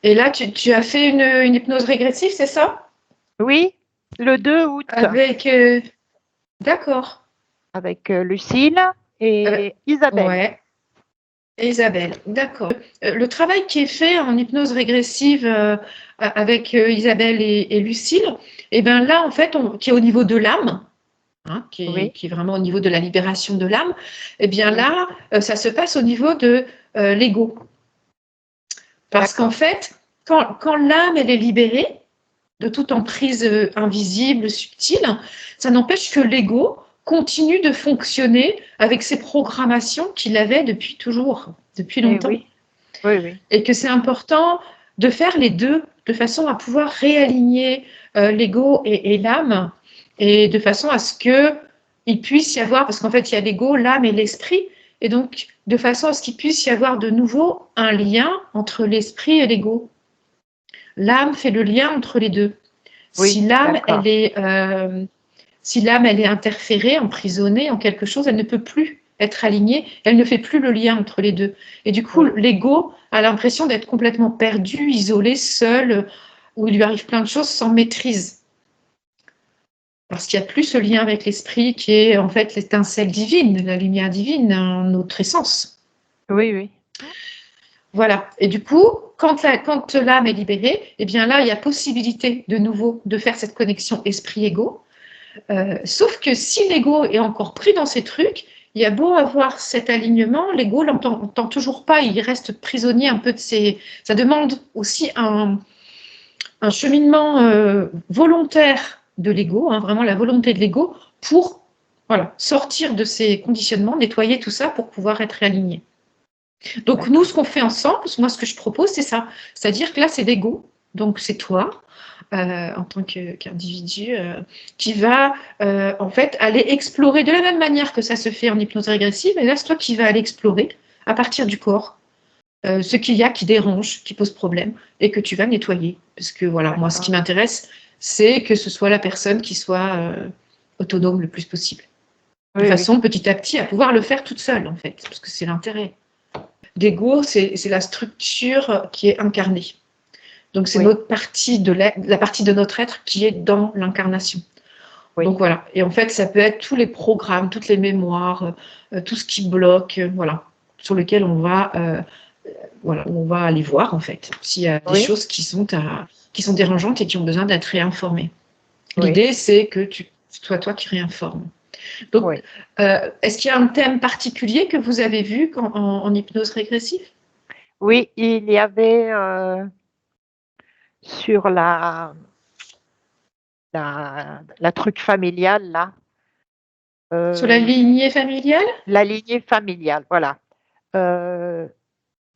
Et là, tu as fait une hypnose régressive, c'est ça? Oui, le 2 août. Avec, d'accord. Avec Lucille et Isabelle. Ouais. Isabelle, d'accord. Le travail qui est fait en hypnose régressive avec Isabelle et Lucille, et ben là, en fait, qui est au niveau de l'âme, hein, Oui. qui est vraiment au niveau de la libération de l'âme, et bien Oui. là, ça se passe au niveau de l'ego. Parce qu'en fait, quand l'âme, elle est libérée de toute emprise invisible, subtile, ça n'empêche que l'ego continue de fonctionner avec ses programmations qu'il avait depuis toujours, depuis longtemps. Oui. Oui, oui. Et que c'est important de faire les deux de façon à pouvoir réaligner l'ego et l'âme, et de façon à ce qu'il puisse y avoir, parce qu'en fait il y a l'ego, l'âme et l'esprit, et donc de façon à ce qu'il puisse y avoir de nouveau un lien entre l'esprit et l'ego. L'âme fait le lien entre les deux. Si Oui, l'âme, d'accord. si l'âme, elle est interférée, emprisonnée en quelque chose, elle ne peut plus être alignée, elle ne fait plus le lien entre les deux. Et du coup, Oui. l'ego a l'impression d'être complètement perdu, isolé, seul, où il lui arrive plein de choses sans maîtrise. Parce qu'il n'y a plus ce lien avec l'esprit qui est en fait l'étincelle divine, la lumière divine, notre essence. Oui, oui. Voilà. Et du coup, quand l'âme est libérée, eh bien là, il y a possibilité de nouveau de faire cette connexion esprit-ego. Sauf que si l'ego est encore pris dans ces trucs, il y a beau avoir cet alignement, l'ego l'entend toujours pas, il reste prisonnier un peu de ses... Ça demande aussi un cheminement volontaire de l'ego, hein, vraiment la volonté de l'ego, pour sortir de ces conditionnements, nettoyer tout ça pour pouvoir être réaligné. Donc nous, ce qu'on fait ensemble, moi ce que je propose, c'est ça. C'est-à-dire que là, c'est l'ego, donc c'est toi, en tant qu'individu, qui va en fait aller explorer de la même manière que ça se fait en hypnose régressive, et là, c'est toi qui vas aller explorer à partir du corps ce qu'il y a qui dérange, qui pose problème, et que tu vas nettoyer. Parce que voilà, moi, ce qui m'intéresse, c'est que ce soit la personne qui soit autonome le plus possible. De Oui, oui. façon, petit à petit, à pouvoir le faire toute seule, en fait, parce que c'est l'intérêt. L'ego, c'est la structure qui est incarnée. Donc, c'est Oui. notre partie la partie de notre être qui est dans l'incarnation. Oui. Donc, voilà. Et en fait, ça peut être tous les programmes, toutes les mémoires, tout ce qui bloque, voilà, sur lequel on va aller voir, en fait, s'il y a des Oui. choses qui sont dérangeantes et qui ont besoin d'être réinformées. Oui. L'idée, c'est que ce soit toi qui réinformes. Donc, Oui. est-ce qu'il y a un thème particulier que vous avez vu en hypnose régressive? Oui, il y avait sur la truc familial, là, Sur la lignée familiale? la lignée familiale, voilà.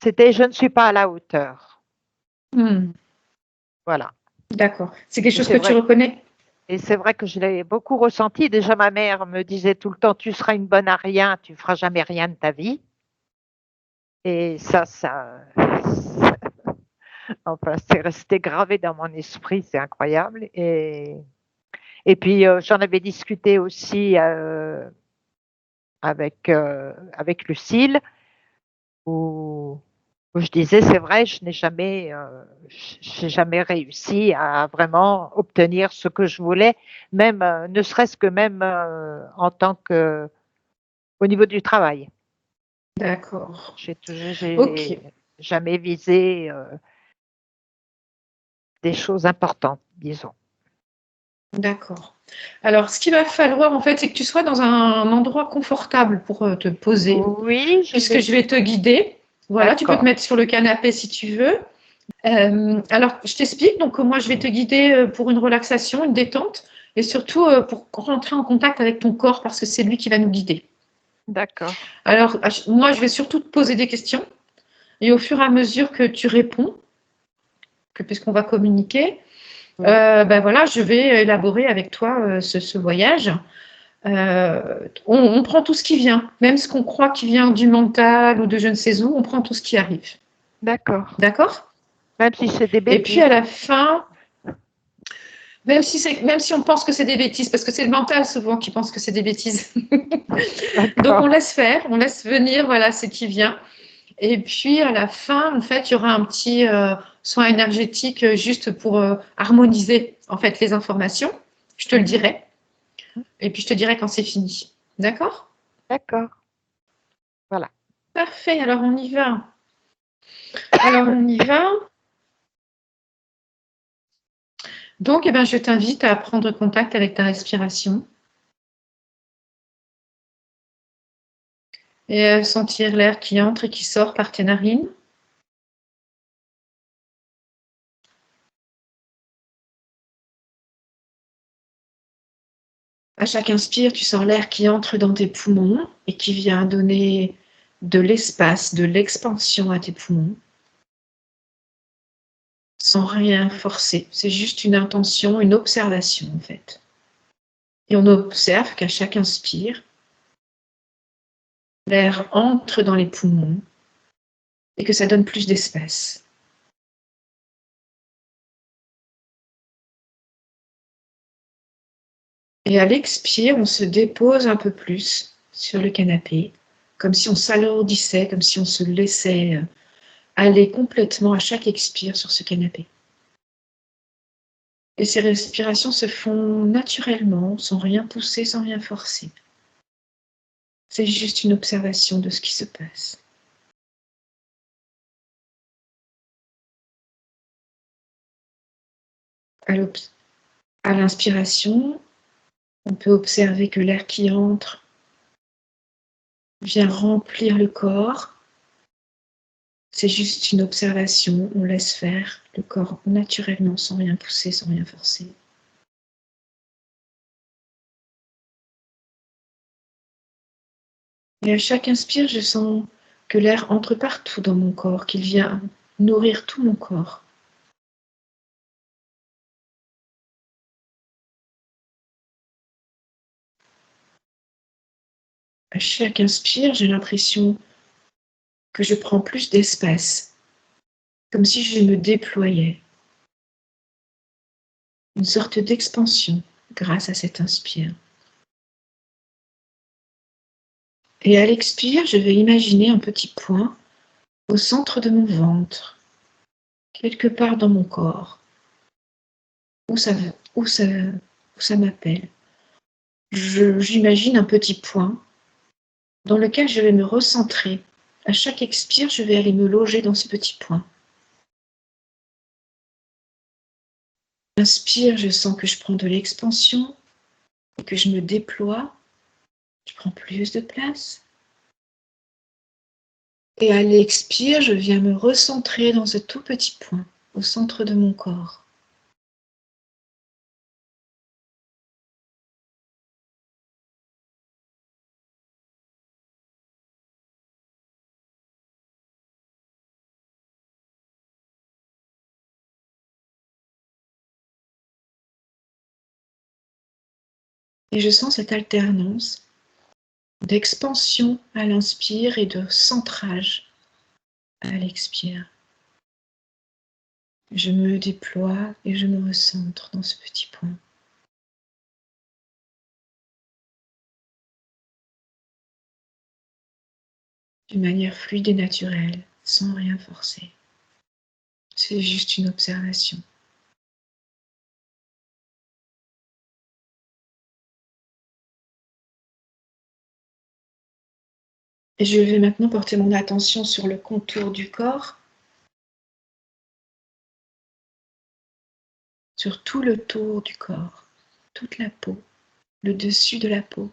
C'était Je ne suis pas à la hauteur. Voilà. D'accord. C'est quelque Et chose c'est que tu vrai. reconnais? Et c'est vrai que je l'ai beaucoup ressenti. Déjà, ma mère me disait tout le temps, tu seras une bonne à rien, tu feras jamais rien de ta vie. Et enfin, c'est resté gravé dans mon esprit, c'est incroyable. Et puis, j'en avais discuté aussi avec Lucille, où je disais, c'est vrai, j'ai jamais réussi à vraiment obtenir ce que je voulais, même, ne serait-ce que même en tant que, au niveau du travail. D'accord. J'ai Ok. jamais visé des choses importantes, disons. D'accord. Alors, ce qu'il va falloir, en fait, c'est que tu sois dans un endroit confortable pour te poser, Oui, je puisque l'ai. je vais te guider. Voilà, tu peux te D'accord. mettre sur le canapé si tu veux. Alors, je t'explique. Donc, moi, je vais te guider pour une relaxation, une détente, et surtout pour rentrer en contact avec ton corps, parce que c'est lui qui va nous guider. D'accord. Alors, moi, je vais surtout te poser des questions, et au fur et à mesure que tu réponds, puisqu'on va communiquer, Oui. voilà, je vais élaborer avec toi ce voyage. On prend tout ce qui vient, même ce qu'on croit qui vient du mental ou de je ne sais où, on prend tout ce qui arrive. D'accord. D'accord? Même si c'est des Et puis bêtises. à la fin, même si on pense que c'est des bêtises, parce que c'est le mental souvent qui pense que c'est des bêtises. Donc on D'accord. laisse faire, on laisse venir, voilà, ce qui vient. Et puis à la fin, en fait, il y aura un petit soin énergétique juste pour harmoniser en fait les informations. Je te le dirai. Et puis je te dirai quand c'est fini. D'accord? D'accord. Voilà. Parfait, alors on y va. Alors on y va. Donc, eh ben, je t'invite à prendre contact avec ta respiration et à sentir l'air qui entre et qui sort par tes narines. À chaque inspire, tu sens l'air qui entre dans tes poumons et qui vient donner de l'espace, de l'expansion à tes poumons, sans rien forcer. C'est juste une intention, une observation en fait. Et on observe qu'à chaque inspire, l'air entre dans les poumons et que ça donne plus d'espace. Et à l'expire, on se dépose un peu plus sur le canapé, comme si on s'alourdissait, comme si on se laissait aller complètement à chaque expire sur ce canapé. Et ces respirations se font naturellement, sans rien pousser, sans rien forcer. C'est juste une observation de ce qui se passe. À l'inspiration, on peut observer que l'air qui entre vient remplir le corps. C'est juste une observation, on laisse faire le corps naturellement, sans rien pousser, sans rien forcer. Et à chaque inspire, je sens que l'air entre partout dans mon corps, qu'il vient nourrir tout mon corps. À chaque inspire, j'ai l'impression que je prends plus d'espace, comme si je me déployais. Une sorte d'expansion grâce à cet inspire. Et à l'expire, je vais imaginer un petit point au centre de mon ventre, quelque part dans mon corps, où ça, où ça, où ça m'appelle. J'imagine un petit point dans lequel je vais me recentrer. À chaque expire, je vais aller me loger dans ce petit point. Inspire, je sens que je prends de l'expansion et que je me déploie. Je prends plus de place. Et à l'expire, je viens me recentrer dans ce tout petit point, au centre de mon corps. Et je sens cette alternance d'expansion à l'inspire et de centrage à l'expire. Je me déploie et je me recentre dans ce petit point. D'une manière fluide et naturelle, sans rien forcer. C'est juste une observation. Et je vais maintenant porter mon attention sur le contour du corps, sur tout le tour du corps, toute la peau, le dessus de la peau.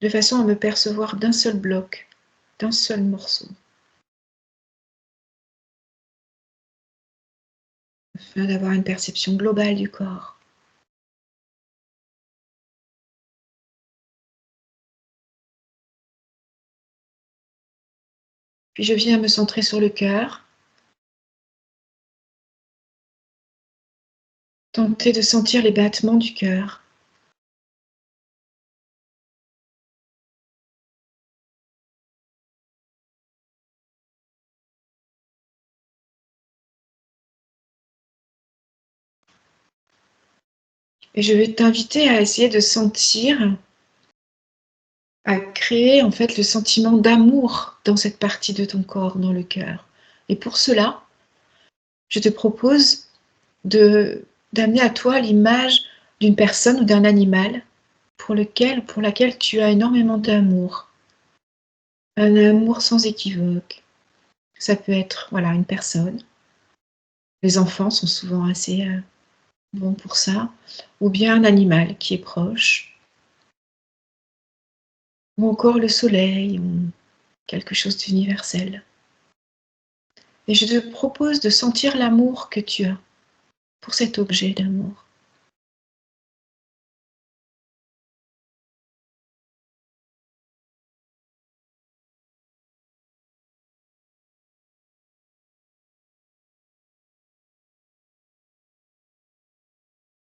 De façon à me percevoir d'un seul bloc, d'un seul morceau, afin d'avoir une perception globale du corps. Puis je viens me centrer sur le cœur, tenter de sentir les battements du cœur. Et je vais t'inviter à essayer de sentir, à créer en fait le sentiment d'amour dans cette partie de ton corps, dans le cœur. Et pour cela, je te propose d'amener à toi l'image d'une personne ou d'un animal pour laquelle tu as énormément d'amour. Un amour sans équivoque. Ça peut être voilà, une personne. Les enfants sont souvent assez bons pour ça. Ou bien un animal qui est proche. Ou encore le soleil, ou quelque chose d'universel. Et je te propose de sentir l'amour que tu as pour cet objet d'amour.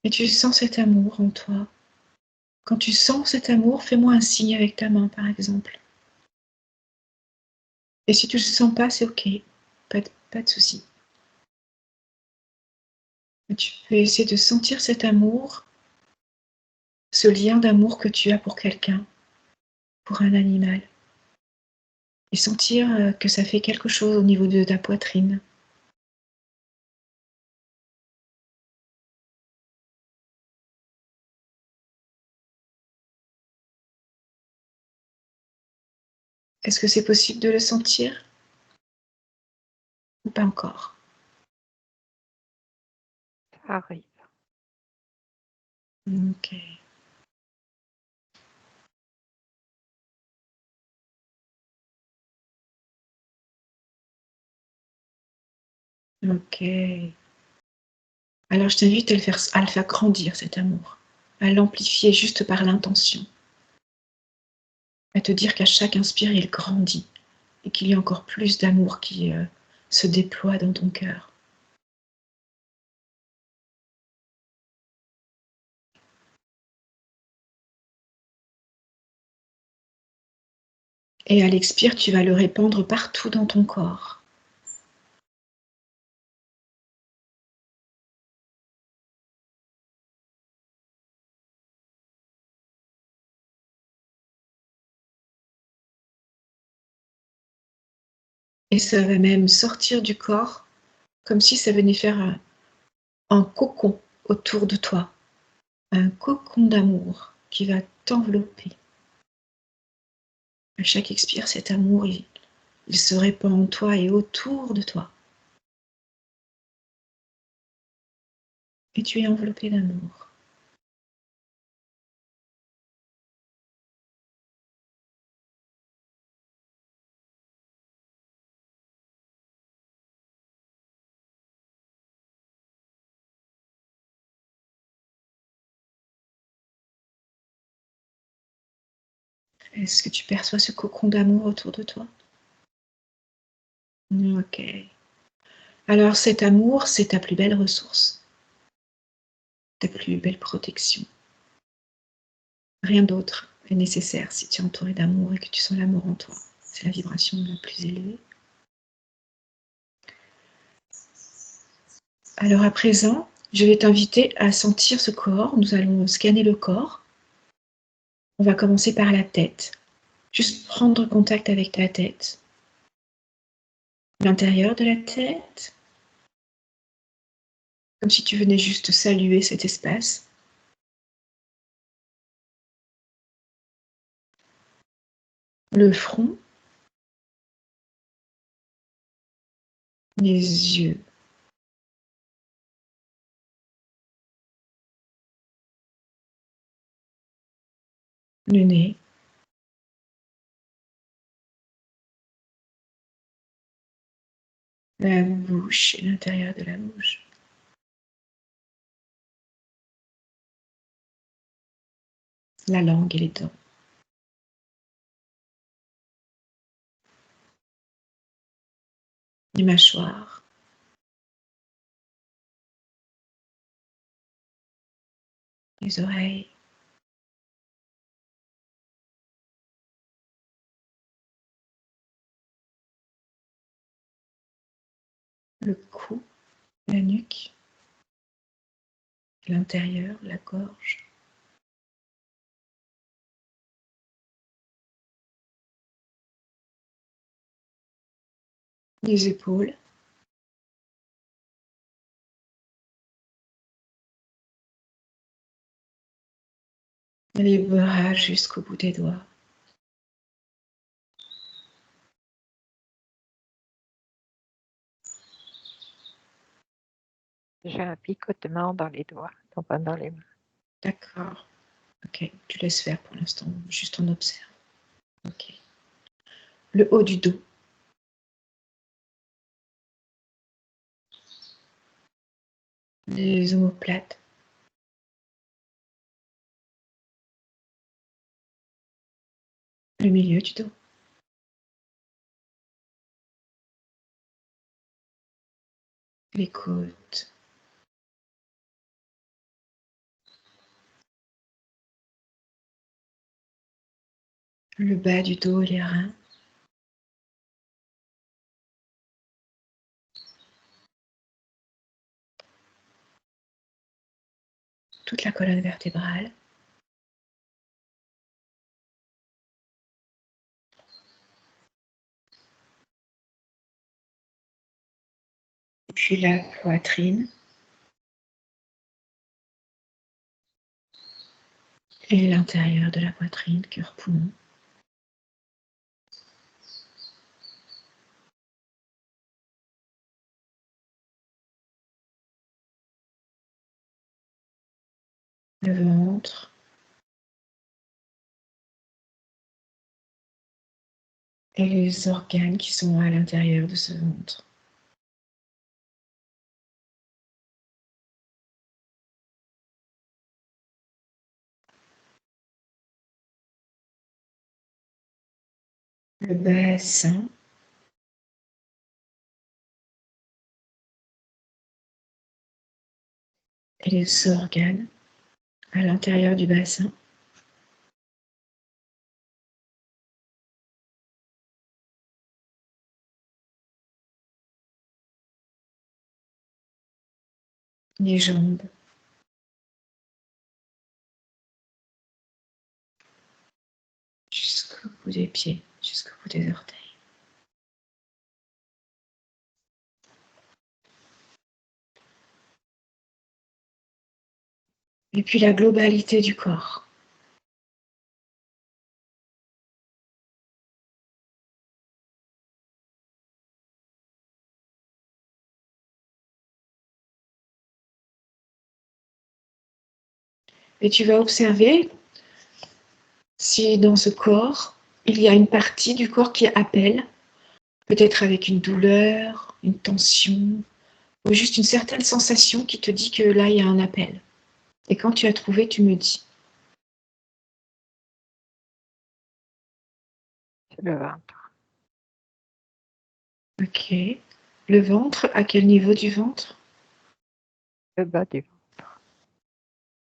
Et tu sens cet amour en toi. Quand tu sens cet amour, fais-moi un signe avec ta main, par exemple. Et si tu ne le sens pas, c'est OK. Pas de souci. Tu peux essayer de sentir cet amour, ce lien d'amour que tu as pour quelqu'un, pour un animal. Et sentir que ça fait quelque chose au niveau de ta poitrine. Est-ce que c'est possible de le sentir ou pas encore? Ça arrive. OK. OK. Alors je t'invite à le faire grandir cet amour, à l'amplifier juste par l'intention, à te dire qu'à chaque inspire, il grandit et qu'il y a encore plus d'amour qui se déploie dans ton cœur. Et à l'expire, tu vas le répandre partout dans ton corps. Et ça va même sortir du corps comme si ça venait faire un cocon autour de toi, un cocon d'amour qui va t'envelopper. À chaque expire, cet amour, il se répand en toi et autour de toi. Et tu es enveloppé d'amour. Est-ce que tu perçois ce cocon d'amour autour de toi? Ok. Alors cet amour, c'est ta plus belle ressource, ta plus belle protection. Rien d'autre est nécessaire si tu es entouré d'amour et que tu sens l'amour en toi. C'est la vibration la plus élevée. Alors à présent, je vais t'inviter à sentir ce corps. Nous allons scanner le corps. On va commencer par la tête. Juste prendre contact avec ta tête. L'intérieur de la tête. Comme si tu venais juste saluer cet espace. Le front. Les yeux. Le nez. La bouche et l'intérieur de la bouche. La langue et les dents. Les mâchoires. Les oreilles. Le cou. La nuque. l'intérieur, la gorge. Les épaules. Les bras jusqu'au bout des doigts. J'ai un picotement dans les doigts, enfin dans les mains. D'accord. Ok, tu laisses faire pour l'instant, juste on observe. Ok. Le haut du dos. Les omoplates. Le milieu du dos. Les côtes. Le bas du dos et les reins. Toute la colonne vertébrale. Puis la poitrine. Et l'intérieur de la poitrine, cœur-poumon. Le ventre. Et les organes qui sont à l'intérieur de ce ventre. Le bassin. Et les organes à l'intérieur du bassin. Les jambes. Jusqu'au bout des pieds, jusqu'au bout des orteils. Et puis la globalité du corps. Et tu vas observer si dans ce corps, il y a une partie du corps qui appelle, peut-être avec une douleur, une tension, ou juste une certaine sensation qui te dit que là, il y a un appel. Et quand tu as trouvé, tu me dis. C'est le ventre. Ok. Le ventre, à quel niveau du ventre? Le bas du ventre.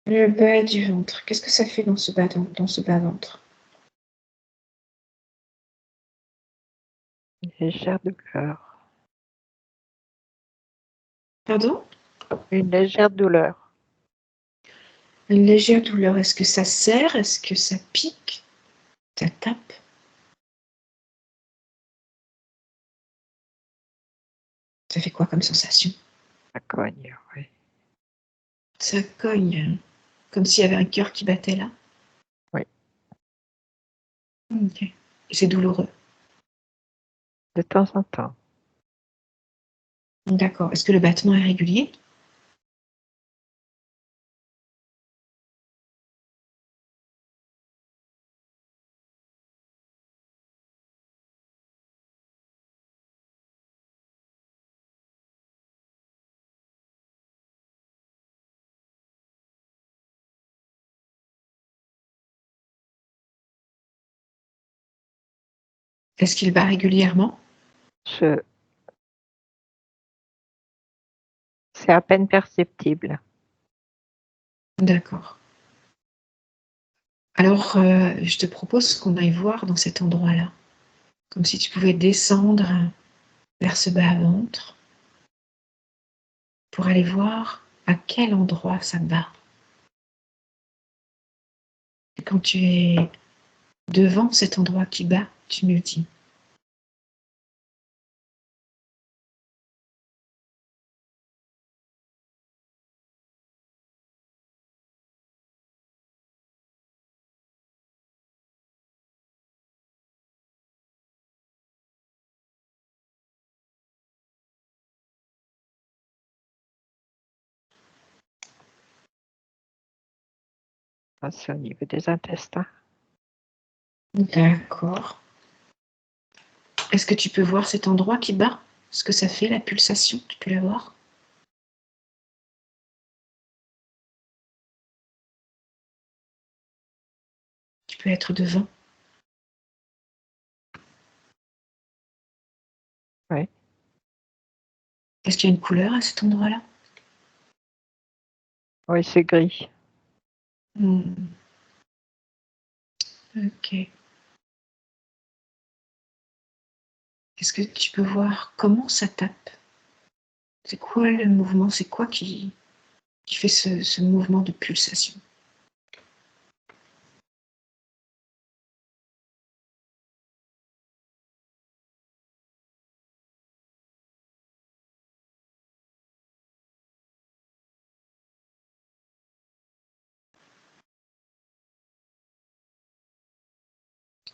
Le bas du ventre. Qu'est-ce que ça fait dans ce bas-ventre? Une légère douleur. Pardon? Une légère douleur. Une légère douleur. Est-ce que ça serre? Est-ce que ça pique? Ça tape? Ça fait quoi comme sensation? Ça cogne, oui. Ça cogne, comme s'il y avait un cœur qui battait là? Oui. Ok. C'est douloureux. De temps en temps. D'accord. Est-ce que le battement est régulier? Est-ce qu'il bat régulièrement? C'est à peine perceptible. D'accord. Alors, je te propose qu'on aille voir dans cet endroit-là, comme si tu pouvais descendre vers ce bas-ventre pour aller voir À quel endroit ça bat? Et quand tu es devant cet endroit qui bat, tu me dis. C'est au niveau des intestins. D'accord. Est-ce que tu peux voir cet endroit qui bat? Ce que ça fait, la pulsation, tu peux la voir? Tu peux être devant. Oui. Est-ce qu'il y a une couleur à cet endroit-là? Oui, c'est gris. Ok. Est-ce que tu peux voir comment ça tape? C'est quoi le mouvement? C'est quoi qui fait ce mouvement de pulsation?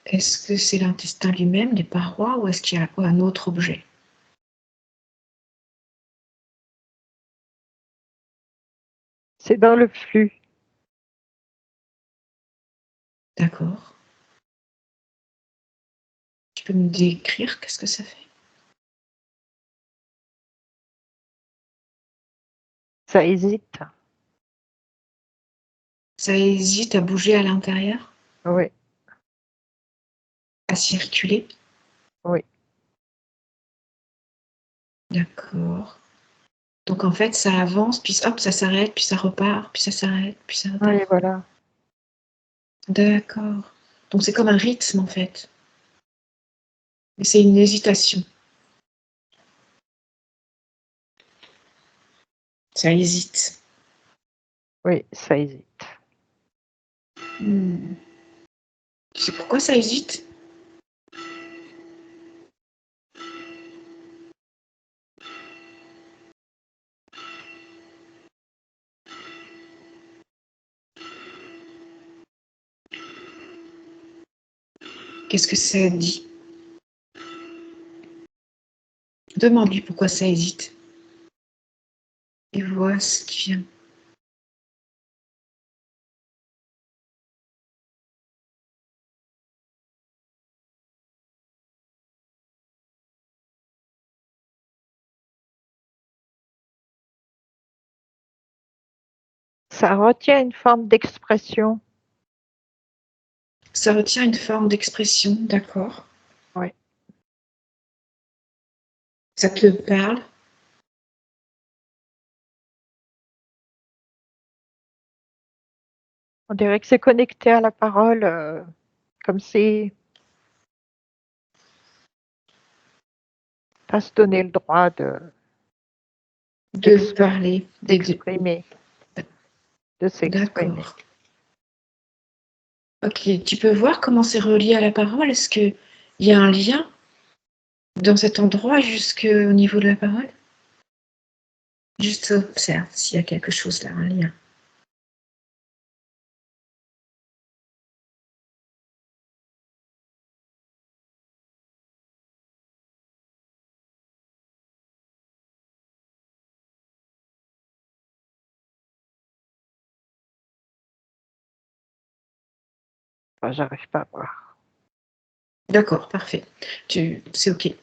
Est-ce que c'est l'intestin lui-même, les parois, ou est-ce qu'il y a un autre objet? C'est dans le flux. D'accord. Tu peux me décrire qu'est-ce que ça fait? Ça hésite. Ça hésite à bouger à l'intérieur? Oui, À circuler? oui. D'accord. Donc en fait, ça avance, puis hop, ça s'arrête, puis ça repart, puis ça s'arrête, puis ça repart. Oui, voilà. D'accord. Donc c'est comme un rythme en fait. Et c'est une hésitation. Ça hésite. Oui, ça hésite. Tu sais pourquoi ça hésite? Qu'est-ce que ça dit? Demande-lui pourquoi ça hésite. Et vois ce qui vient. Ça retient une forme d'expression. Ça retient une forme d'expression, d'accord. Oui. Ça te parle? On dirait que c'est connecté à la parole, comme si pas se donner le droit De parler. d'exprimer, de s'exprimer. D'accord. Ok, tu peux voir comment c'est relié à la parole? Est-ce qu'il y a un lien dans cet endroit jusqu'au niveau de la parole? Juste observe s'il y a quelque chose là, un lien. Enfin, j'arrive pas à voir. D'accord, parfait. C'est ok.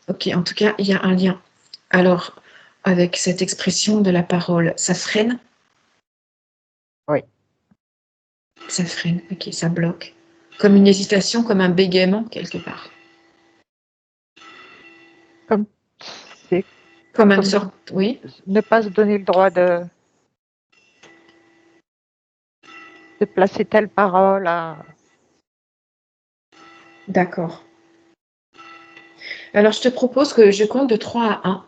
Ok, en tout cas, il y a un lien. Alors, avec cette expression de la parole, ça freine? Oui. Ça freine, ok, ça bloque. Comme une hésitation, comme un bégaiement quelque part. Comme c'est Comme une comme sorte, oui, ne pas se donner le droit de placer telle parole à. d'accord. Alors, je te propose que je compte de 3 à 1.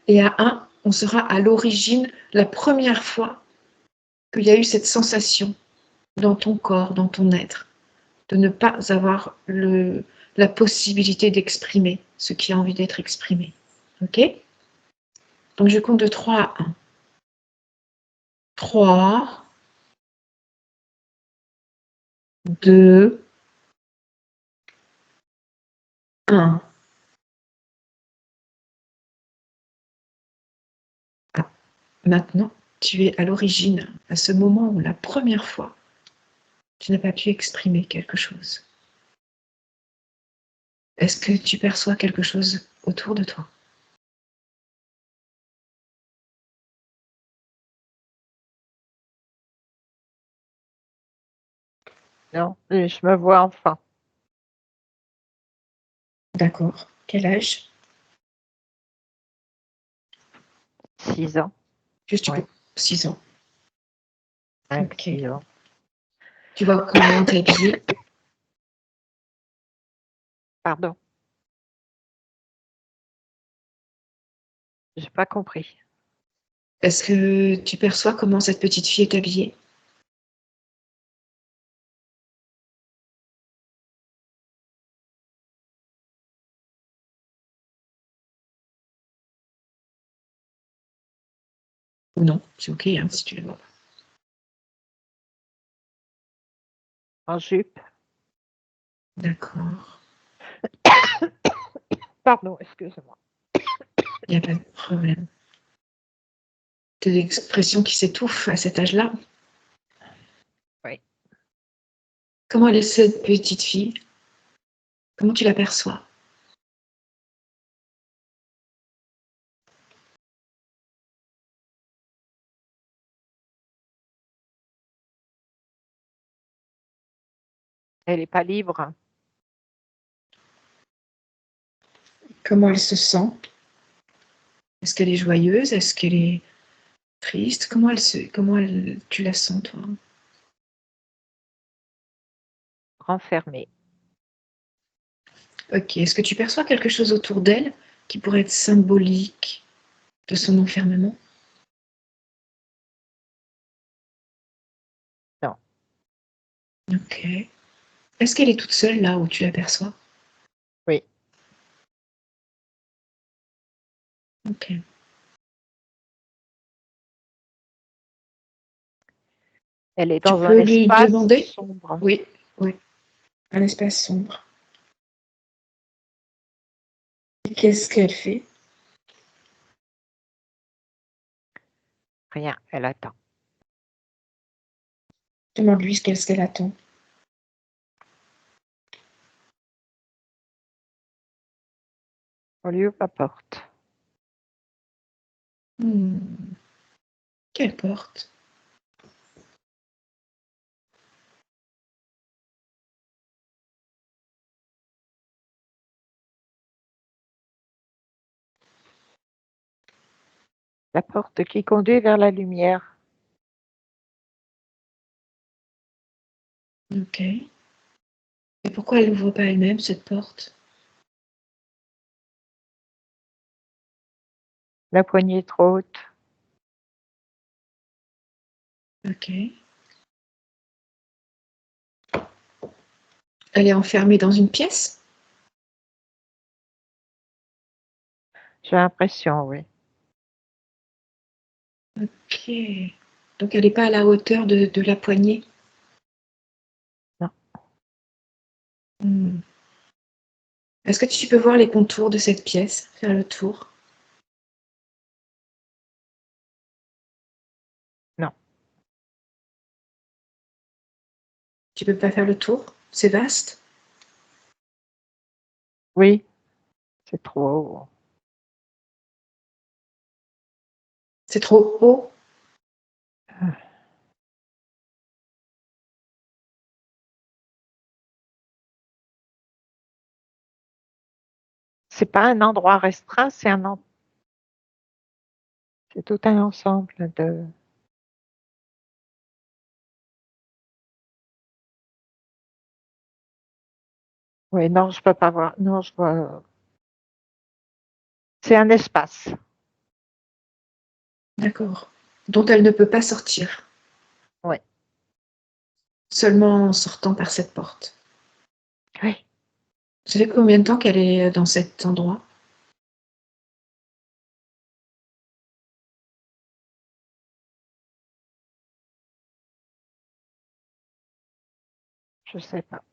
Et à 1, on sera à l'origine, la première fois qu'il y a eu cette sensation dans ton corps, dans ton être, de ne pas avoir la possibilité d'exprimer ce qui a envie d'être exprimé. Ok? Donc je compte de 3 à 1. 3, 2, 1. Ah, maintenant, tu es à l'origine, à ce moment où la première fois, tu n'as pas pu exprimer quelque chose. Est-ce que tu perçois quelque chose autour de toi? Non, je me vois enfant. D'accord. Quel âge? 6 ans. Juste Ouais. 6 ans. 5, Ok. 6 ans. Tu vois comment t'es habillée? Pardon. J'ai pas compris. Est-ce que tu perçois comment cette petite fille est habillée? Ou non? C'est ok, hein, si tu le vois. En jupe. D'accord. Pardon, excusez-moi. Il n'y a pas de problème. Des expressions qui s'étouffent à cet âge-là. Oui. Comment elle est cette petite fille? Comment tu l'aperçois? Elle n'est pas libre. Comment elle se sent? Est-ce qu'elle est joyeuse? Est-ce qu'elle est triste? Tu la sens, toi? Renfermée. Ok. Est-ce que tu perçois quelque chose autour d'elle qui pourrait être symbolique de son enfermement? Non. Ok. Est-ce qu'elle est toute seule là où tu l'aperçois? Oui. Ok. Elle est Tu dans un peux lui espace demander? sombre. Oui, oui. Un espace sombre. Et qu'est-ce qu'elle fait? Rien. Elle attend. Demande-lui qu'est-ce qu'elle attend. On lui ouvre la porte. Quelle porte? La porte qui conduit vers la lumière. Ok. Et pourquoi elle n'ouvre pas elle-même cette porte? La poignée est trop haute. Ok. Elle est enfermée dans une pièce? J'ai l'impression, oui. Ok. Donc elle n'est pas à la hauteur de la poignée? Non. Est-ce que tu peux voir les contours de cette pièce? Faire le tour? Non. Tu peux pas faire le tour? C'est vaste? Oui. C'est trop haut. C'est trop haut? C'est pas un endroit restreint, c'est c'est tout un ensemble de. Oui, non, je peux pas voir. Non, je vois. C'est un espace. D'accord. Dont elle ne peut pas sortir. Oui. Seulement en sortant par cette porte. Oui. Vous savez combien de temps qu'elle est dans cet endroit? Je sais pas.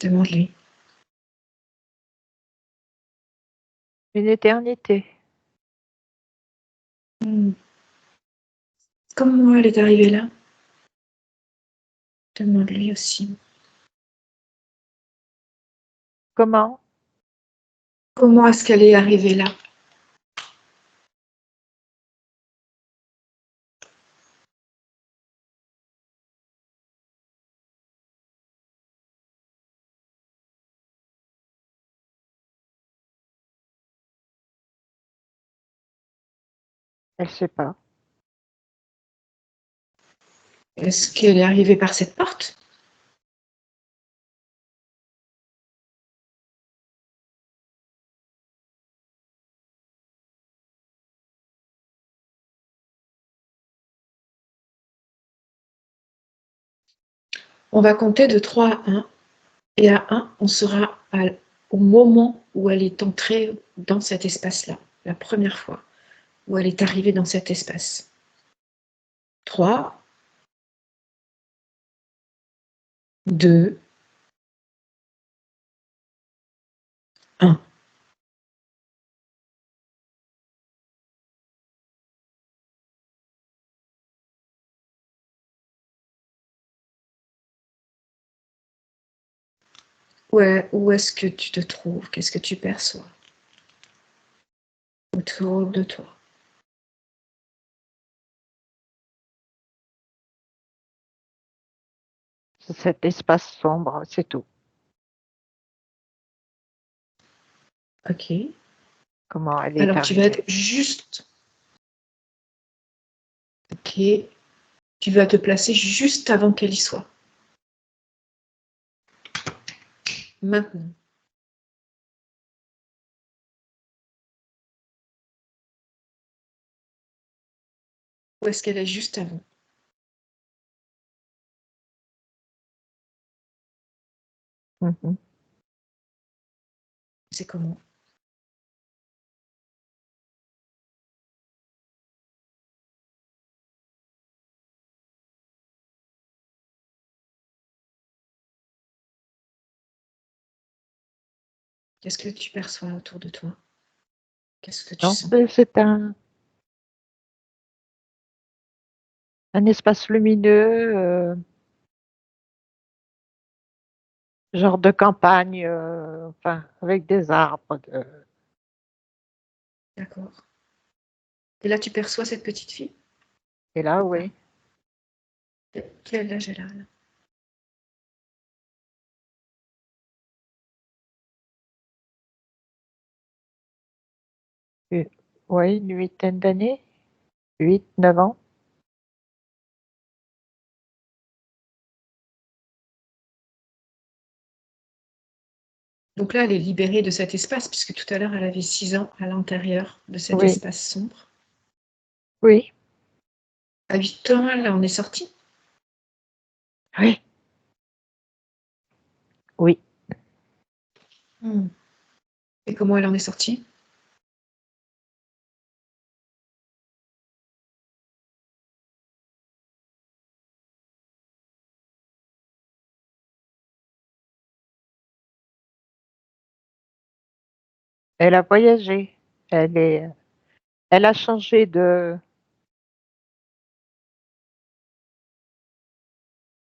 Demande-lui. Une éternité. Comment elle est arrivée là? Demande-lui aussi. Comment? Comment est-ce qu'elle est arrivée là? Elle sait pas. Est-ce qu'elle est arrivée par cette porte? On va compter de 3 à 1. Et à 1, on sera au moment où elle est entrée dans cet espace-là, la première fois où elle est arrivée dans cet espace. 3, 2, 1. Où est-ce que tu te trouves? Qu'est-ce que tu perçois autour de toi? C'est cet espace sombre, c'est tout. Ok. Comment elle est Alors tu vas arrivée? être juste. Ok. Tu vas te placer juste avant qu'elle y soit. Maintenant. Où est-ce qu'elle est juste avant? Mhm. C'est comment? Qu'est-ce que tu perçois autour de toi? Qu'est-ce que tu Non, sens? c'est un espace lumineux, genre de campagne, enfin, avec des arbres. D'accord. Et là, tu perçois cette petite fille? Et là, oui, Quel âge elle a là? une, ouais, une huitaine d'années, 8, 9 ans. Donc là, elle est libérée de cet espace, puisque tout à l'heure, elle avait 6 ans à l'intérieur de cet Oui, espace sombre. oui, À 8 ans, elle en est sortie. oui, oui. Et comment elle en est sortie? Elle a voyagé. Elle est, elle a changé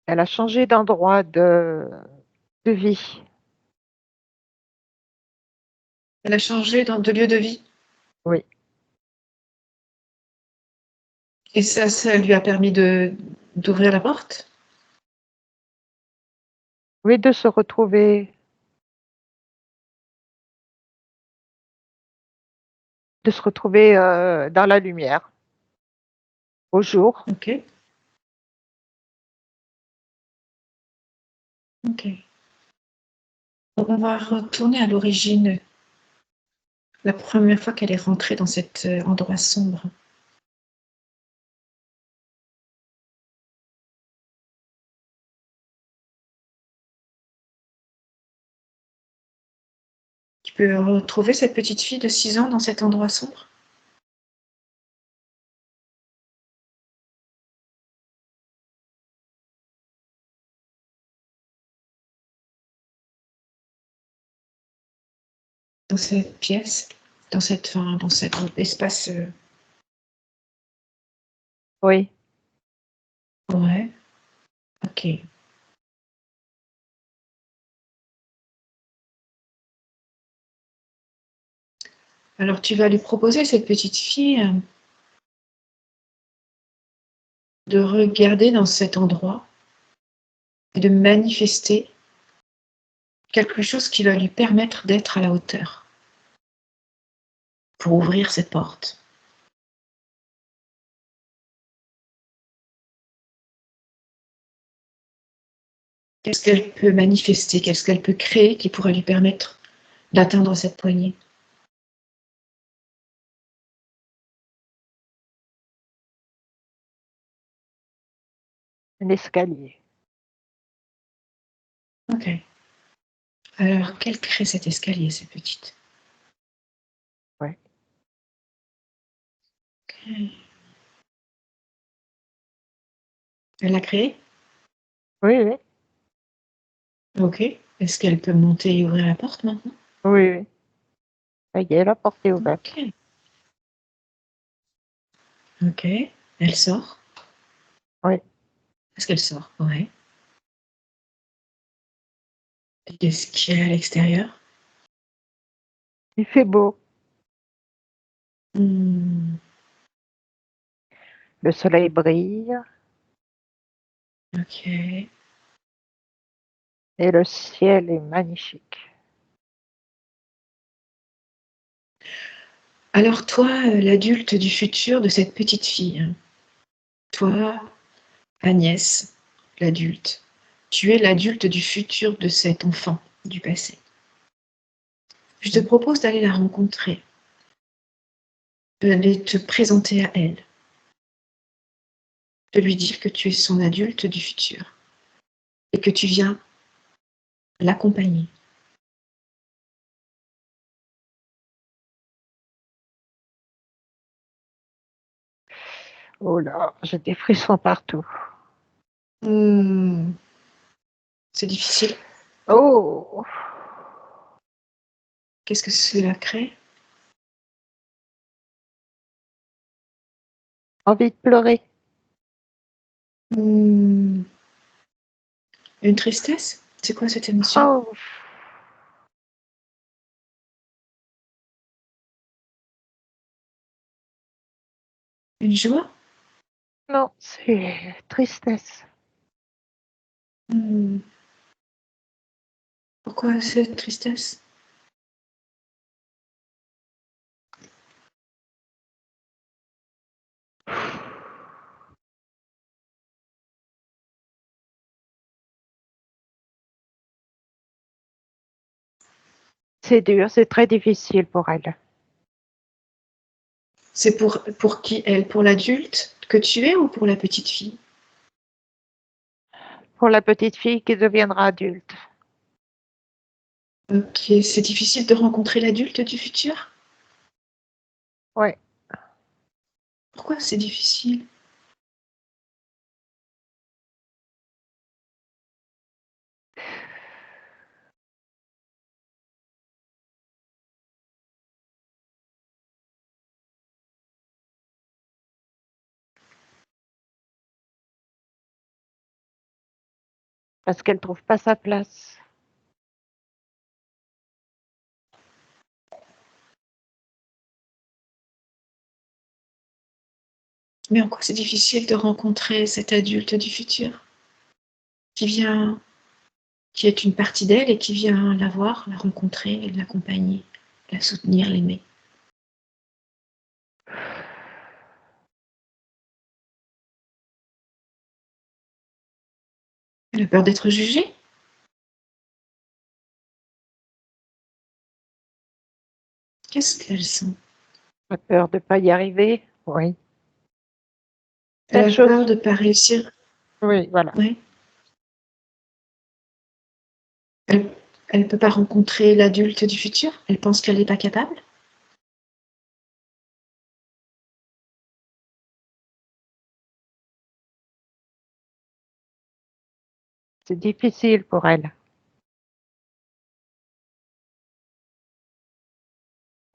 elle a changé d'endroit de vie. Elle a changé de lieu de vie. Oui, Et ça lui a permis d'ouvrir la porte. oui, de se retrouver dans la lumière, au jour. Ok. Ok. On va retourner à l'origine. La première fois qu'elle est rentrée dans cet endroit sombre. Tu peux retrouver cette petite fille de 6 ans dans cet endroit sombre? Dans cette pièce? Dans cet espace? Oui. Ouais. Ok. Alors tu vas lui proposer, cette petite fille, de regarder dans cet endroit et de manifester quelque chose qui va lui permettre d'être à la hauteur pour ouvrir cette porte. Qu'est-ce qu'elle peut manifester? Qu'est-ce qu'elle peut créer qui pourrait lui permettre d'atteindre cette poignée? Un escalier. Ok. Alors, qu'elle crée cet escalier, cette petite? Ouais. Ok. Elle l'a créé? Oui, oui. Ok. Est-ce qu'elle peut monter et ouvrir la porte maintenant? Oui, oui. Ça y est, la porte est ouverte. Ok. Ok. Elle sort? Oui. Est-ce qu'elle sort? Ouais. Qu'est-ce qu'il y a à l'extérieur? Il fait beau. Hmm. Le soleil brille Ok. et le ciel est magnifique. Alors toi, l'adulte du futur de cette petite fille, hein, toi, Agnès, l'adulte, tu es l'adulte du futur de cet enfant du passé. Je te propose d'aller la rencontrer, d'aller te présenter à elle, de lui dire que tu es son adulte du futur et que tu viens l'accompagner. Oh là, j'ai des frissons partout. Hmm. C'est difficile. Oh, Qu'est-ce que cela crée? envie de pleurer. Hmm. Une tristesse? C'est quoi cette émotion? Oh, Une joie? non, c'est tristesse. Hmm. Pourquoi cette tristesse? C'est dur, c'est très difficile pour elle. C'est pour qui elle? Pour l'adulte que tu es ou pour la petite fille? Pour la petite fille qui deviendra adulte. Ok, c'est difficile de rencontrer l'adulte du futur? Oui, Pourquoi c'est difficile? parce qu'elle trouve pas sa place. Mais en quoi c'est difficile de rencontrer cet adulte du futur qui vient, qui est une partie d'elle et qui vient la voir, la rencontrer, l'accompagner, la soutenir, l'aimer? Elle a peur d'être jugée? Qu'est-ce qu'elle sent? La peur de ne pas y arriver, oui. Elle a Chose. peur de ne pas réussir. Oui, voilà. Oui. Elle ne peut pas rencontrer l'adulte du futur. Elle pense qu'elle n'est pas capable. C'est difficile pour elle.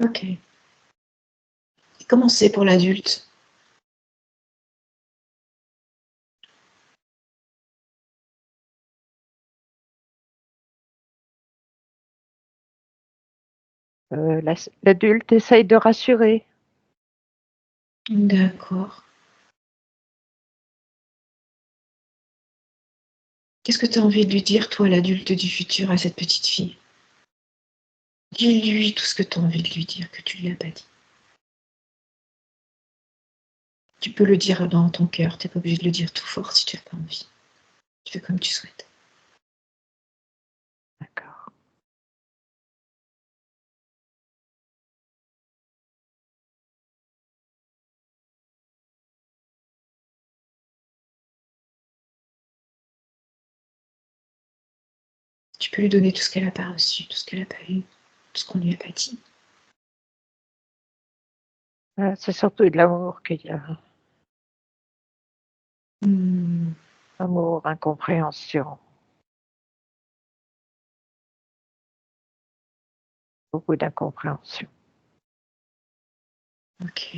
Ok. Et comment c'est pour l'adulte? L'adulte essaye de rassurer. D'accord. Qu'est-ce que tu as envie de lui dire, toi, l'adulte du futur, à cette petite fille? Dis-lui tout ce que tu as envie de lui dire, que tu ne lui as pas dit. Tu peux le dire dans ton cœur, tu n'es pas obligé de le dire tout fort si tu n'as pas envie. Tu fais comme tu souhaites. D'accord. Tu peux lui donner tout ce qu'elle n'a pas reçu, tout ce qu'elle n'a pas eu, tout ce qu'on ne lui a pas dit. C'est surtout de l'amour qu'il y a. Amour, incompréhension. Beaucoup d'incompréhension. Ok.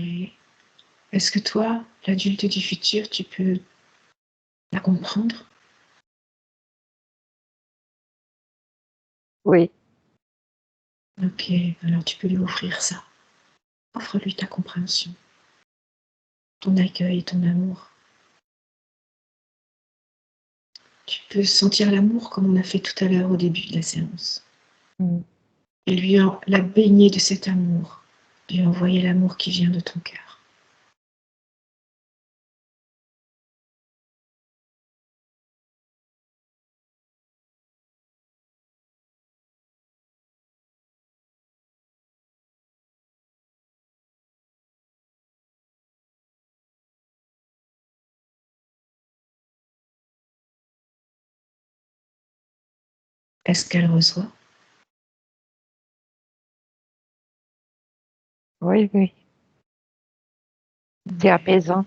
Est-ce que toi, l'adulte du futur, tu peux la comprendre? Oui, Ok, alors tu peux lui offrir ça. Offre-lui ta compréhension, ton accueil, ton amour. Tu peux sentir l'amour comme on a fait tout à l'heure au début de la séance. Et lui la baigner de cet amour, lui envoyer l'amour qui vient de ton cœur. Est-ce qu'elle reçoit? oui, oui. C'est apaisant.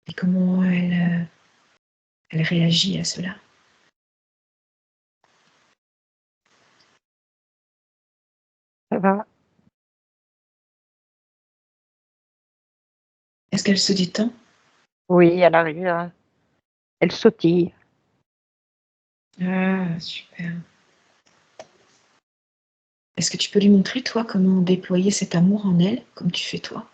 Et comment elle réagit à cela? Ça va. Est-ce qu'elle se détend? Oui, elle arrive. Elle sautille. Ah, super. Est-ce que tu peux lui montrer, toi, comment déployer cet amour en elle, comme tu fais toi?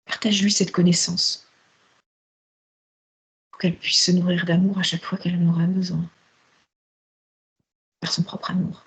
Partage-lui cette connaissance pour qu'elle puisse se nourrir d'amour à chaque fois qu'elle en aura besoin, par son propre amour.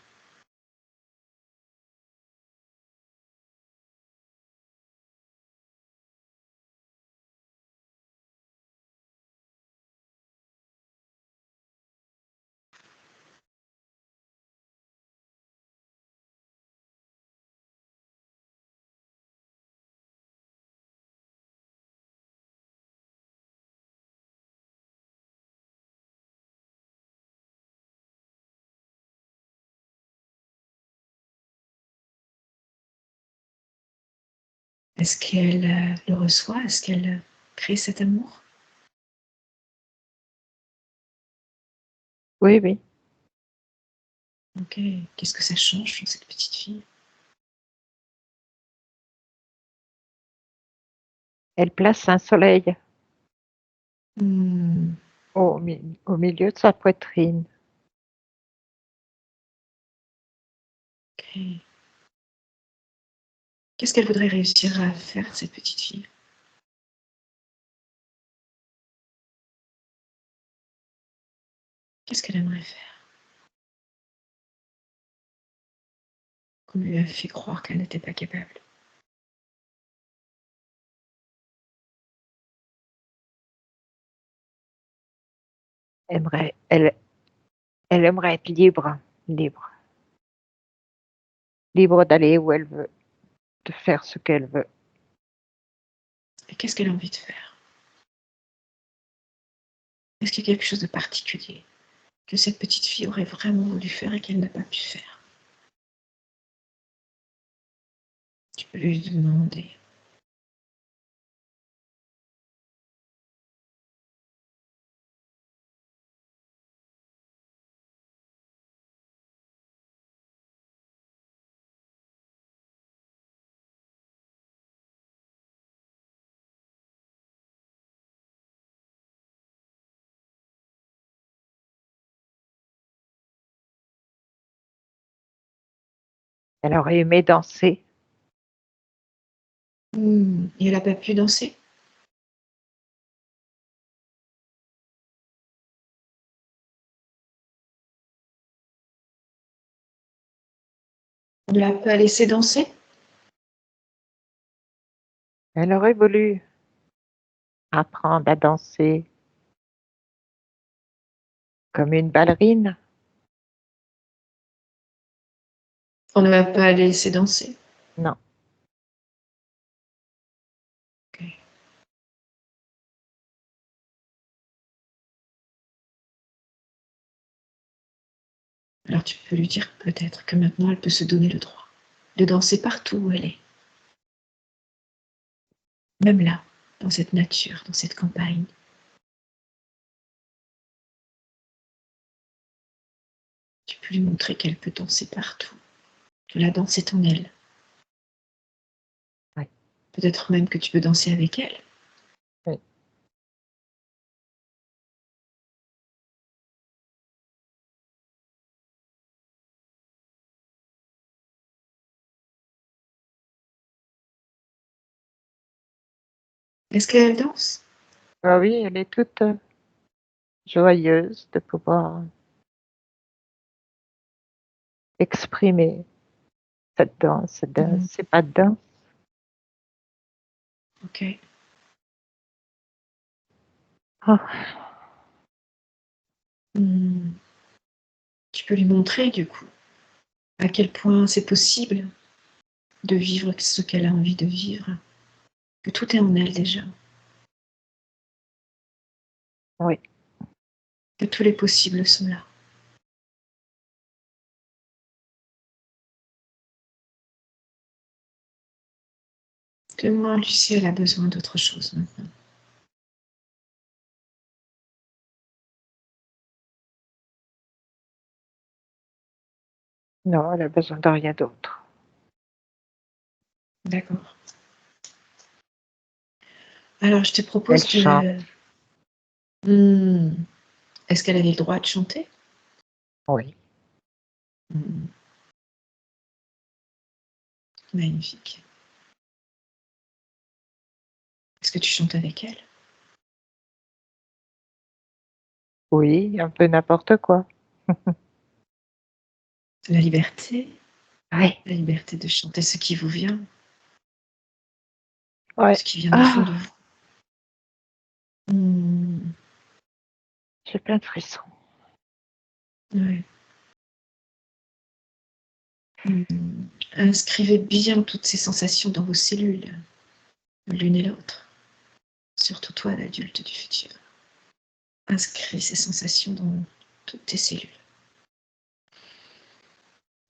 Est-ce qu'elle le reçoit? Est-ce qu'elle crée cet amour? Oui, oui. Ok. Qu'est-ce que ça change chez cette petite fille? Elle place un soleil Hmm. au milieu de sa poitrine. Ok. Qu'est-ce qu'elle voudrait réussir à faire, cette petite fille? Qu'est-ce qu'elle aimerait faire? Qu'on lui a fait croire qu'elle n'était pas capable. elle aimerait être libre, libre, libre d'aller où elle veut, de faire ce qu'elle veut. Et qu'est-ce qu'elle a envie de faire? Est-ce qu'il y a quelque chose de particulier que cette petite fille aurait vraiment voulu faire et qu'elle n'a pas pu faire? Tu peux lui demander. Elle aurait aimé danser. Et elle n'a pas pu danser? On ne l'a pas laissée danser? Elle aurait voulu apprendre à danser comme une ballerine. On ne l'a pas laissée danser? Non. Ok. Alors tu peux lui dire peut-être que maintenant elle peut se donner le droit de danser partout où elle est. Même là, dans cette nature, dans cette campagne. Tu peux lui montrer qu'elle peut danser partout, que la danse est en elle. Oui. Peut-être même que tu peux danser avec elle. Oui. Est-ce qu'elle danse? Ah oui, elle est toute joyeuse de pouvoir exprimer cette danse. C'est pas de danse. Ok. Oh, Tu peux lui montrer du coup à quel point c'est possible de vivre ce qu'elle a envie de vivre, que tout est en elle déjà, oui. que tous les possibles sont là. Demande Lucie, elle a besoin d'autre chose maintenant. Non, elle a besoin de rien d'autre. D'accord. Alors je te Elle propose chante. de... Est-ce qu'elle avait le droit de chanter? Oui. Magnifique. Est-ce que tu chantes avec elle? Oui, un peu n'importe quoi. La liberté? Oui. La liberté de chanter ce qui vous vient, Ouais. ce qui vient du fond de Ah, vous. j'ai plein de frissons. Ouais. Inscrivez bien toutes ces sensations dans vos cellules, l'une et l'autre. Surtout toi, l'adulte du futur. Inscris ces sensations dans toutes tes cellules.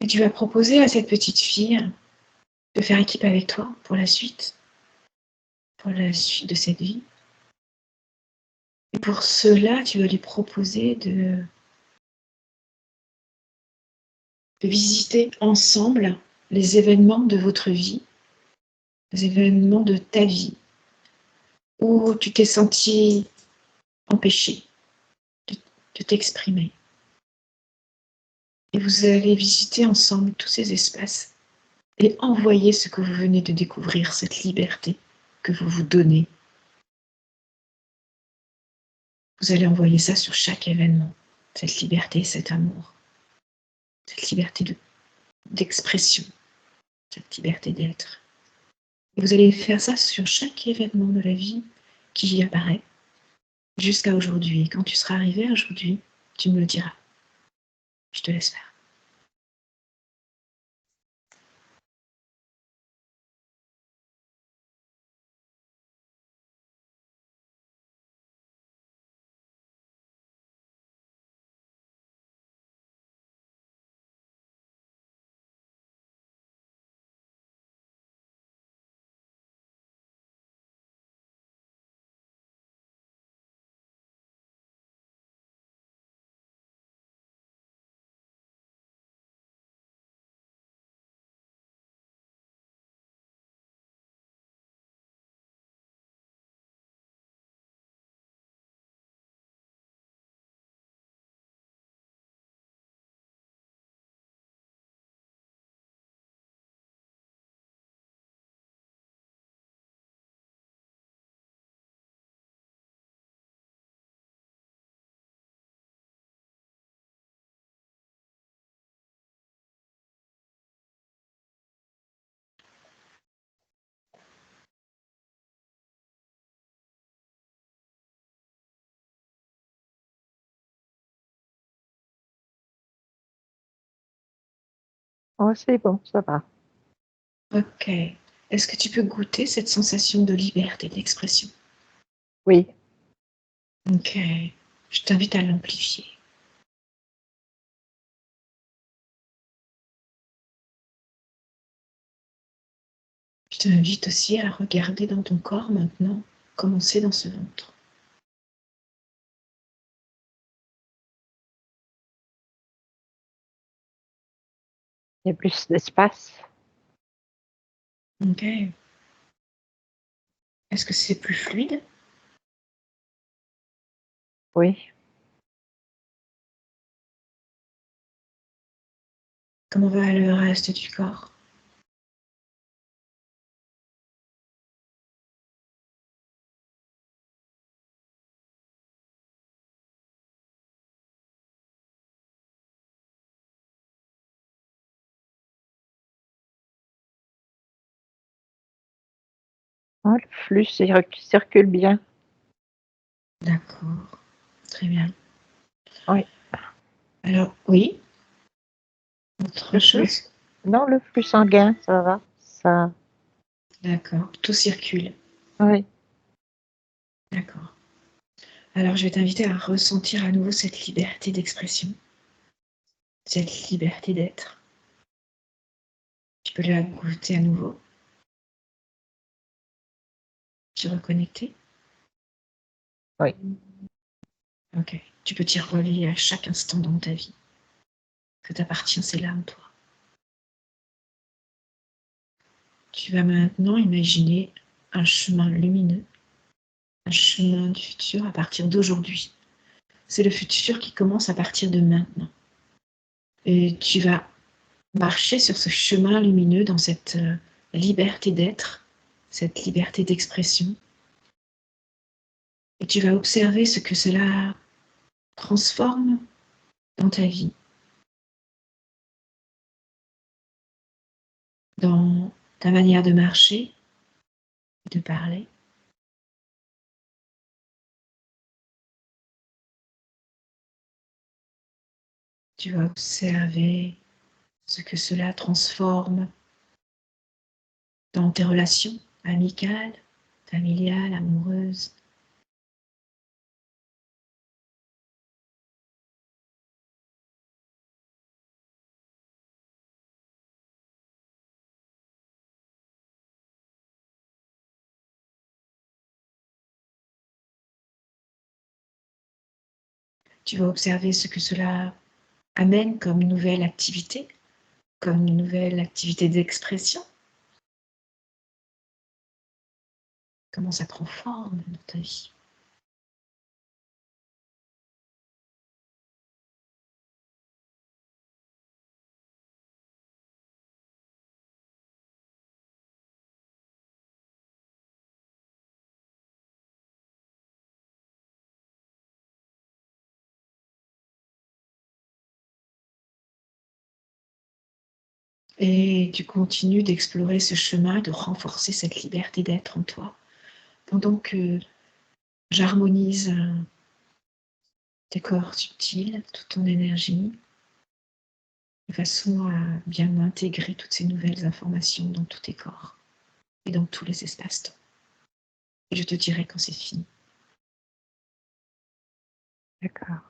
Et tu vas proposer à cette petite fille de faire équipe avec toi pour la suite de cette vie. Et pour cela, tu vas lui proposer de visiter ensemble les événements de votre vie, les événements de ta vie, où tu t'es senti empêché de t'exprimer. Et vous allez visiter ensemble tous ces espaces et envoyer ce que vous venez de découvrir, cette liberté que vous vous donnez. Vous allez envoyer ça sur chaque événement, cette liberté, cet amour, cette liberté d'expression, cette liberté d'être. Et vous allez faire ça sur chaque événement de la vie qui y apparaît. jusqu'à aujourd'hui. Quand tu seras arrivé aujourd'hui, tu me le diras. Je te laisse faire. Oh, c'est bon, ça va. Ok. Est-ce que tu peux goûter cette sensation de liberté d'expression? Oui. Ok. Je t'invite à l'amplifier. Je t'invite aussi à regarder dans ton corps maintenant, comment c'est dans ce ventre. Il y a plus d'espace. Ok. Est-ce que c'est plus fluide? Oui. Comment va le reste du corps? Oh, le flux circule bien. D'accord. Très bien. Oui. Alors, oui. Autre Le flux, chose? non, le flux sanguin, ça va. Ça, D'accord. Tout circule. oui. D'accord. Alors, je vais t'inviter à ressentir à nouveau cette liberté d'expression, cette liberté d'être. Tu peux la goûter à nouveau. Tu reconnecter? Oui. Ok. Tu peux t'y relier à chaque instant dans ta vie. Que t'appartient, c'est là en toi. Tu vas maintenant imaginer un chemin lumineux, un chemin du futur à partir d'aujourd'hui. C'est le futur qui commence à partir de maintenant. Et tu vas marcher sur ce chemin lumineux dans cette liberté d'être, cette liberté d'expression. Et tu vas observer ce que cela transforme dans ta vie, dans ta manière de marcher, de parler. Tu vas observer ce que cela transforme dans tes relations amicales, familiales, amoureuses. Tu vas observer ce que cela amène comme nouvelle activité, comme une nouvelle activité d'expression. Comment ça prend forme dans ta vie. Et tu continues d'explorer ce chemin, de renforcer cette liberté d'être en toi, pendant que j'harmonise tes corps subtils, toute ton énergie, de façon à bien intégrer toutes ces nouvelles informations dans tous tes corps et dans tous les espaces-temps. Et je te dirai quand c'est fini. D'accord.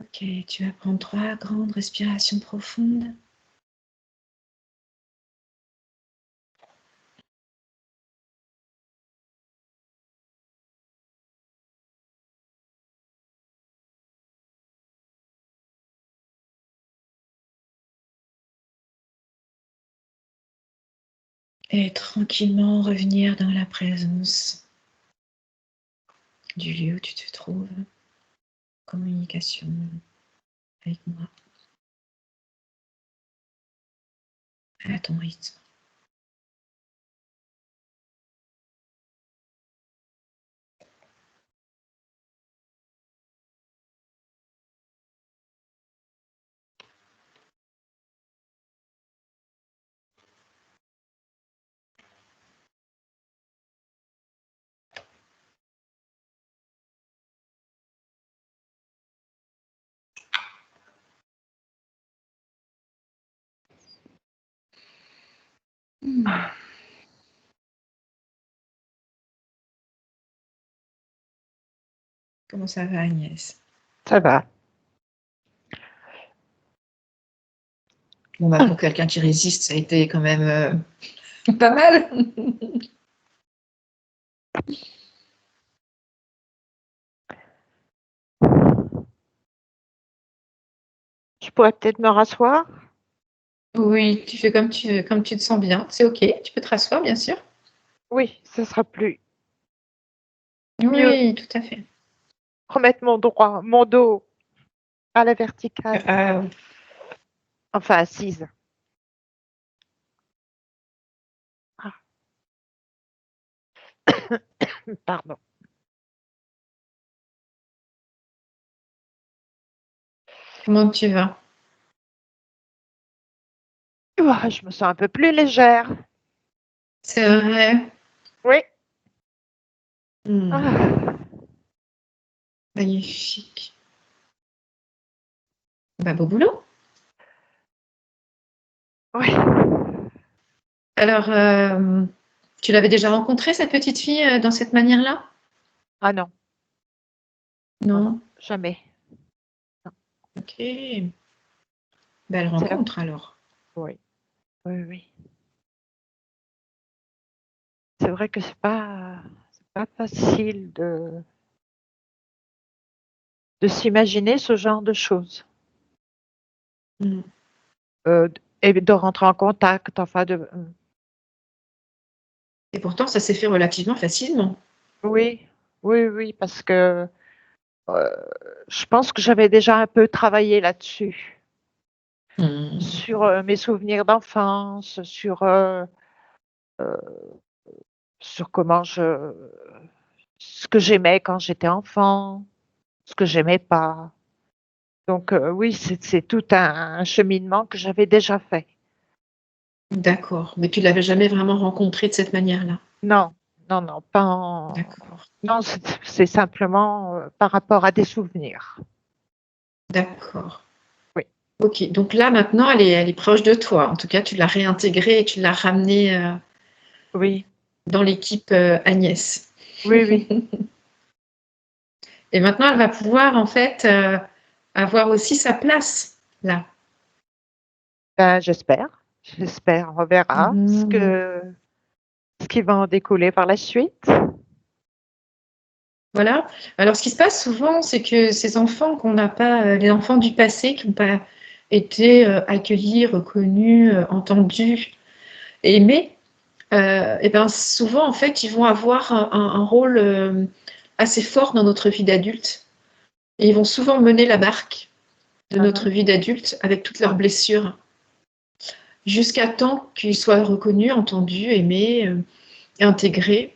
Ok, tu vas prendre 3 grandes respirations profondes. Et tranquillement revenir dans la présence du lieu où tu te trouves. Communication avec moi, à ton rythme. Comment ça va, Agnès? Ça va. Bon, bah, pour quelqu'un qui résiste, ça a été quand même pas mal. Je pourrais peut-être me rasseoir. Oui, tu fais comme tu te sens bien. C'est OK, tu peux te rasseoir, bien sûr. Oui, ce sera plus mieux. Oui, tout à fait. Remettre mon dos à la verticale, Euh, enfin assise. Ah, pardon. comment tu vas? Ouah, je me sens un peu plus légère. C'est vrai. Oui. Hmm, Ah, magnifique. Bah, beau boulot. oui. Alors, tu l'avais déjà rencontrée, cette petite fille, dans cette manière-là? Ah non, non, non, Non? jamais. Non. OK. Belle C'est la... rencontre, alors. Oui, oui, oui. C'est vrai que c'est pas facile de s'imaginer ce genre de choses. Hmm. Et de rentrer en contact, enfin de... Et pourtant, ça s'est fait relativement facilement. Oui, oui, oui, parce que euh, je pense que j'avais déjà un peu travaillé là-dessus, Hmm. sur mes souvenirs d'enfance, euh, sur ce que j'aimais quand j'étais enfant, ce que j'aimais pas. Donc oui, c'est tout un cheminement que j'avais déjà fait. D'accord. Mais tu l'avais jamais vraiment rencontré de cette manière-là. Non, non, non, pas en... D'accord. Non, c'est simplement par rapport à des souvenirs. D'accord. Oui, Ok. Donc là, maintenant, elle est proche de toi. En tout cas, tu l'as réintégrée et tu l'as ramenée oui, dans l'équipe Agnès. oui, oui. Et maintenant, elle va pouvoir, en fait, avoir aussi sa place là. Ben, j'espère, on verra Mhm. ce qui va en découler par la suite. Voilà. Alors, ce qui se passe souvent, c'est que ces enfants qu'on n'a pas, les enfants du passé qui n'ont pas été accueillis, reconnus, entendus, aimés, et ben souvent, en fait, ils vont avoir un rôle assez fort dans notre vie d'adulte. Et ils vont souvent mener la barque de Mhm. notre vie d'adulte avec toutes leurs blessures, jusqu'à temps qu'ils soient reconnus, entendus, aimés, intégrés.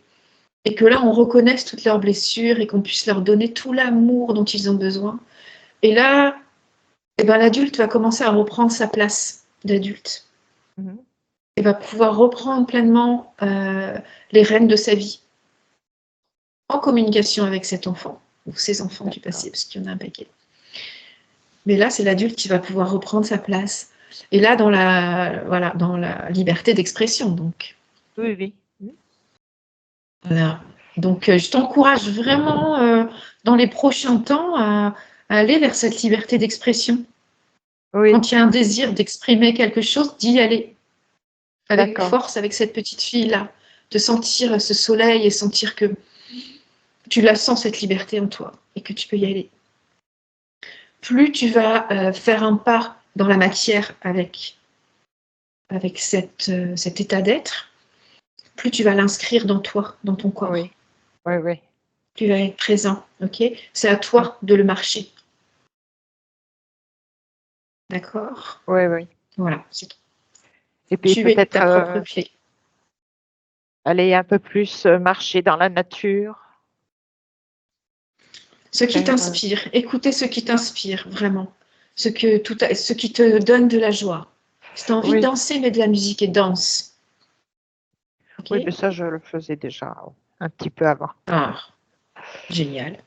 Et que là, on reconnaisse toutes leurs blessures et qu'on puisse leur donner tout l'amour dont ils ont besoin. Et là, eh ben, l'adulte va commencer à reprendre sa place d'adulte Mhm. et va pouvoir reprendre pleinement les rênes de sa vie en communication avec cet enfant ou ses enfants du D'accord. passé, parce qu'il y en a un paquet. Mais là, c'est l'adulte qui va pouvoir reprendre sa place. Et là, voilà, dans la liberté d'expression. Donc, Oui, oui. Mhm. voilà. Donc je t'encourage vraiment dans les prochains temps à aller vers cette liberté d'expression. Oui, Quand il y a un désir d'exprimer quelque chose, d'y aller avec d'accord. force avec cette petite fille-là, de sentir ce soleil et sentir que tu la sens, cette liberté en toi et que tu peux y aller. Plus tu vas faire un pas dans la matière avec cet état d'être, plus tu vas l'inscrire dans toi, dans ton corps. Oui, oui, oui. Tu vas être présent, ok? C'est à toi de le marcher, d'accord? Oui, oui. Voilà, Et puis tu es peut-être ta propre clé. aller un peu plus marcher dans la nature. Ce qui Faire, t'inspire, écoutez ce qui t'inspire vraiment, ce qui te donne de la joie. Si tu as envie de oui, danser, mets de la musique et danse. Ok? oui, mais ça, je le faisais déjà un petit peu avant. Ah, génial,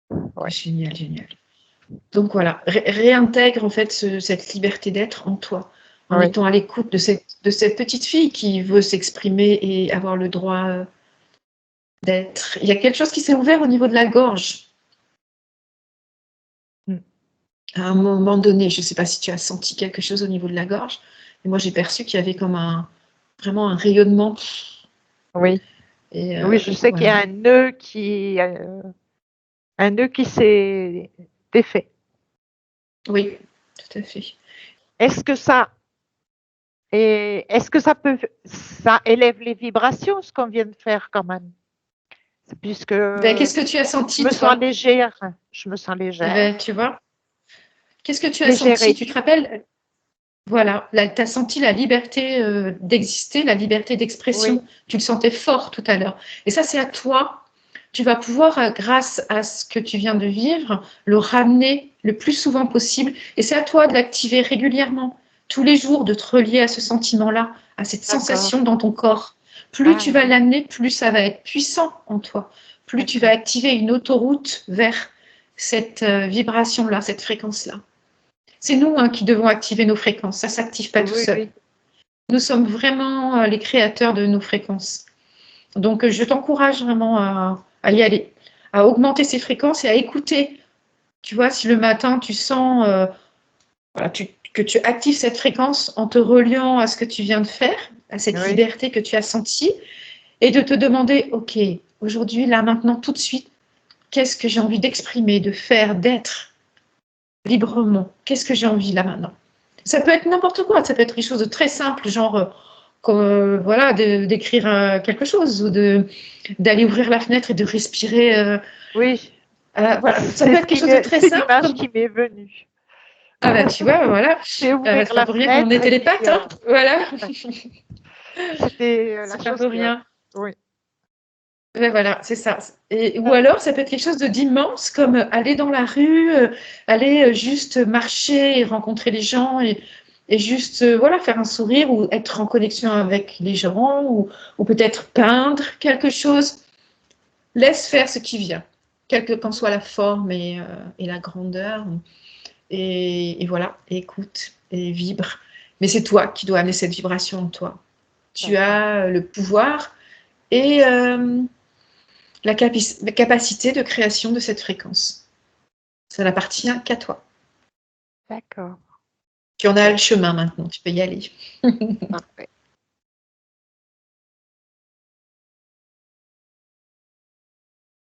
Oui, génial, génial. Donc voilà, réintègre en fait cette liberté d'être en toi, en oui, étant à l'écoute de cette petite fille qui veut s'exprimer et avoir le droit d'être. Il y a quelque chose qui s'est ouvert au niveau de la gorge. mm, À un moment donné, je ne sais pas si tu as senti quelque chose au niveau de la gorge, mais moi j'ai perçu qu'il y avait comme vraiment un rayonnement. oui. Et Oui, je sais qu'il y a voilà. un nœud qui s'est défait. Oui, tout à fait. Est-ce que ça est-ce que ça élève les vibrations, ce qu'on vient de faire quand même? Puisque Ben, je qu'est-ce que tu as senti, me sens toi? légère, je me sens Eh légère, ben, tu vois, qu'est-ce que tu as senti? légérée. Tu te rappelles? Voilà, tu as senti la liberté d'exister, la liberté Oui, d'expression. Tu le sentais fort tout à l'heure. Et ça, c'est à toi. Tu vas pouvoir, grâce à ce que tu viens de vivre, le ramener le plus souvent possible. Et c'est à toi de l'activer régulièrement, tous les jours, de te relier à ce sentiment-là, à cette d'accord. sensation dans ton corps. Plus tu Ah vas oui, l'amener, plus ça va être puissant en toi. Plus tu vas d'accord. activer une autoroute vers cette vibration-là, cette fréquence-là. C'est nous qui devons activer nos fréquences. Ça ne s'active pas tout Oui, seul. oui, Nous sommes vraiment les créateurs de nos fréquences. Donc, je t'encourage vraiment à y aller, à augmenter ces fréquences et à écouter. Tu vois, si le matin, tu sens voilà, que tu actives cette fréquence en te reliant à ce que tu viens de faire, à cette oui, liberté que tu as sentie, et de te demander, OK, aujourd'hui, là, maintenant, tout de suite, qu'est-ce que j'ai envie d'exprimer, de faire, d'être librement? Qu'est-ce que j'ai envie là maintenant? Ça peut être n'importe quoi, ça peut être quelque chose de très simple, genre comme, voilà, d'écrire quelque chose ou d'aller ouvrir la fenêtre et de respirer. oui. Voilà, ça peut être quelque chose de très C'est simple. l'image Comme... qui m'est venue. Ah bah tu vois, voilà, C'est ouvrir c'est pas la pour rien qu'on est fenêtre et puis télépathe, hein, voilà, c'était la c'est pas chose pour que rien. oui, Ouais, voilà, c'est ça. Ou alors, ça peut être quelque chose d'immense, comme aller dans la rue, aller juste marcher et rencontrer les gens et juste voilà, faire un sourire ou être en connexion avec les gens ou peut-être peindre quelque chose. Laisse faire ce qui vient, quelle qu'en soit la forme et la grandeur. Et voilà, écoute et vibre. Mais c'est toi qui dois amener cette vibration en toi. Tu as le pouvoir et la capacité de création de cette fréquence. Ça n'appartient qu'à toi. D'accord. Puis on a le chemin maintenant, tu peux y aller. Parfait.